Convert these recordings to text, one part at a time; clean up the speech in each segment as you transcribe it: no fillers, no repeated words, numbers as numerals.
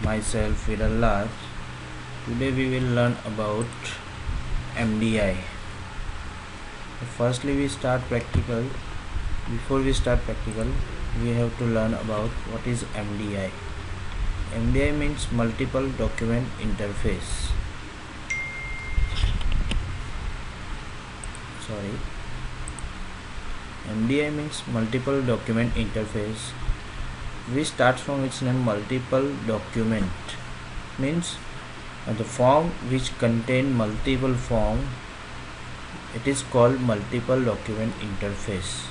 myself Viral Raj. Today we will learn about MDI. Firstly we start practical. Before we start practical, we have to learn about what is MDI. MDI means multiple document interface. MDI means multiple document interface. We start from its name. Multiple document means the form which contain multiple form, it is called multiple document interface.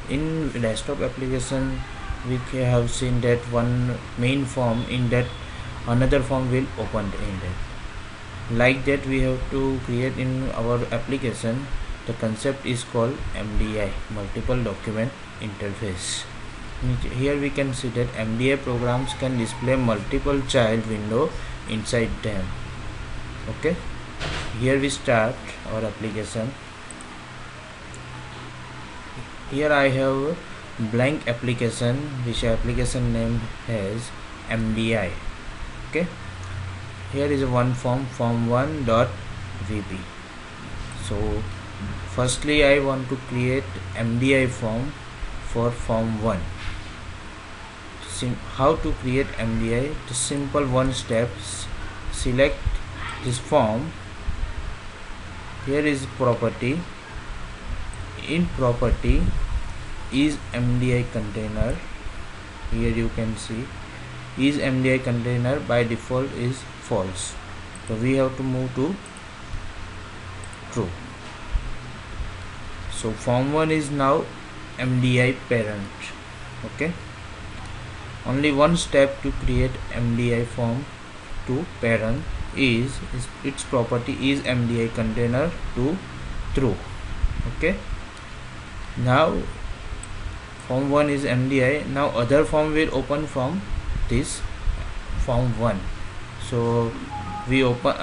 In desktop application we have seen that one main form, in that another form will open in that. Like that we have to create in our application. The concept is called MDI, multiple document interface. Here we can see that MDI programs can display multiple child window inside them. Okay, here we start our application. Here I have blank application, which application name has MDI. Okay, here is one form, form1.vp. so firstly I want to create MDI form for form1. How to create MDI? The simple one step. Select this form. Here is property. In property is MDI container. Here you can see is MDI container, by default is false, so we have to move to true. So form1 is now MDI parent. Okay, only one step to create MDI form to parent is its property is MDI container to true. Okay, now form1 is MDI. Now other form will open from this form1. So we open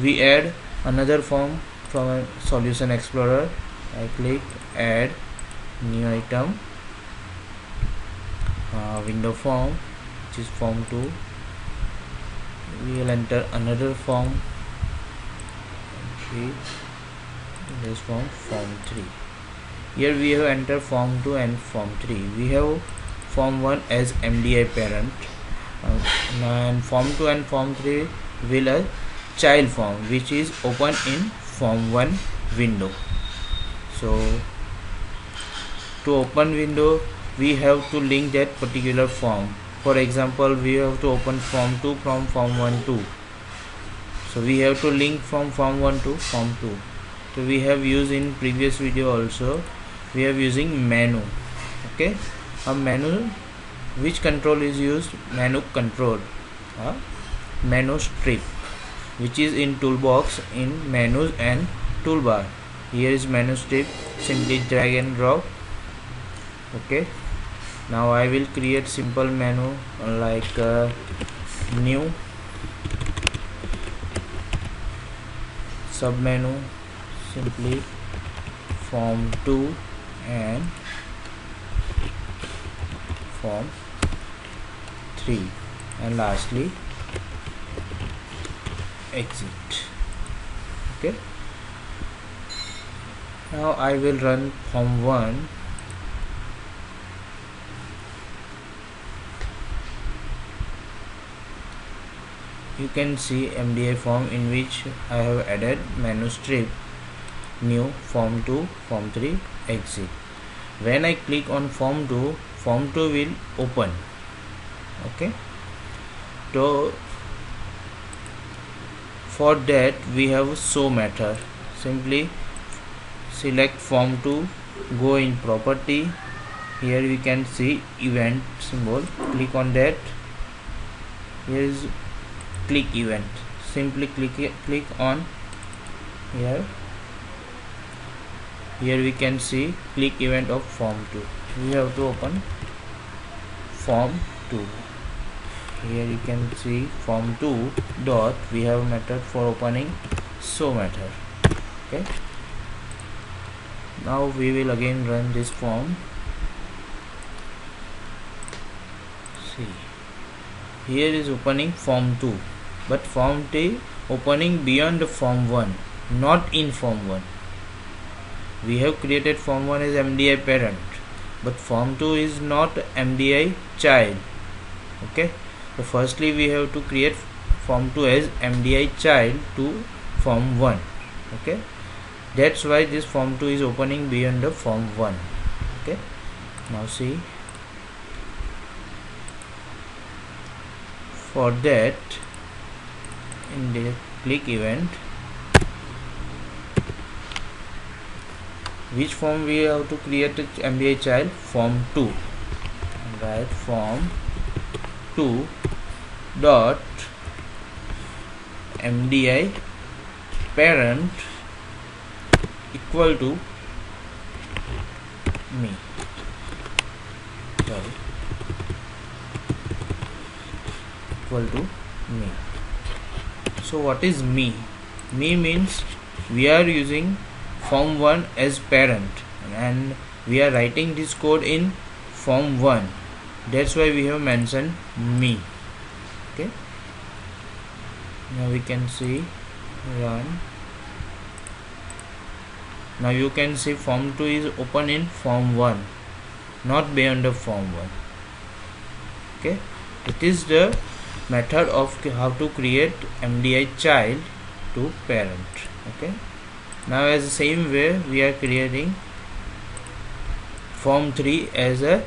we add another form from a solution explorer. I click add new item, window form, which is form2. We will enter another form. Okay, this form3. Here we have entered form2 and form3. We have form1 as MDI parent, and form2 and form3 will a child form which is open in form1 window. So to open window we have to link that particular form. For example, we have to open form2 from form1 2. So we have to link from form1 to form2. So we have used in previous video also. We are using menu. Okay, a menu, which control is used? Menu control, menu strip, which is in toolbox in menus and toolbar. Here is menu strip. Simply drag and drop. Okay, now I will create simple menu like new sub menu, simply form2 and form3, and lastly exit. Okay, now I will run form1. You can see MDI form in which I have added menu strip, new form2, form3, exit. When I click on form2, form2 will open. Okay, so for that we have show method. Simply select form2, go in property. Here we can see event symbol. Click on that. Here is click event. Simply click on here. Here we can see click event of form2. We have to open form2. Here you can see form2 dot, we have method for opening show method. Okay, now we will again run this form. See, here is opening form 2, but form 2 opening beyond form 1, not in form 1. We have created form 1 as MDI parent, but form 2 is not MDI child. Okay, so firstly we have to create form 2 as MDI child to form 1. Okay, that's why this form 2 is opening beyond the form 1. Okay, now see, for that, in the click event, which form we have to create a MDI child? Form 2. Write form 2 dot MDI parent equal to me. Sorry, equal to me. So what is me? Me means we are using form 1 as parent and we are writing this code in form 1. That's why we have mentioned me. Okay, now we can see run. Now you can see form 2 is open in form 1, not beyond the form 1. Okay, it is the method of how to create MDI child to parent. Okay, now as the same way we are creating form 3 as a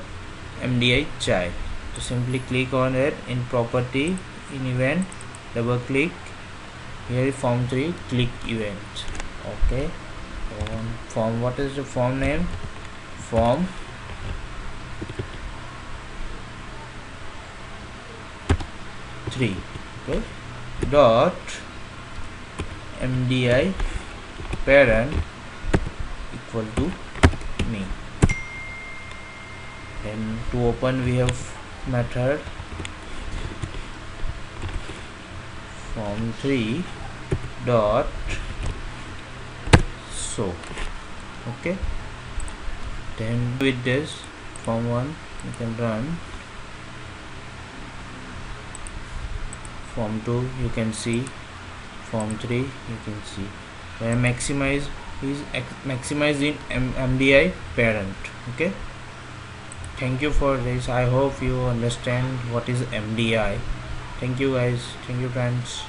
MDI child. So simply click on it in property, in event, double click, here is form 3, click event. Okay, form, what is the form name? Form 3. Okay, dot MDI parent equal to me. Then to open we have method form 3 dot so. Okay, then with this form 1 you can run, form 2 you can see, form 3 you can see. Where maximize is maximized in MDI parent. Okay, thank you for this. I hope you understand what is MDI. Thank you guys, thank you friends.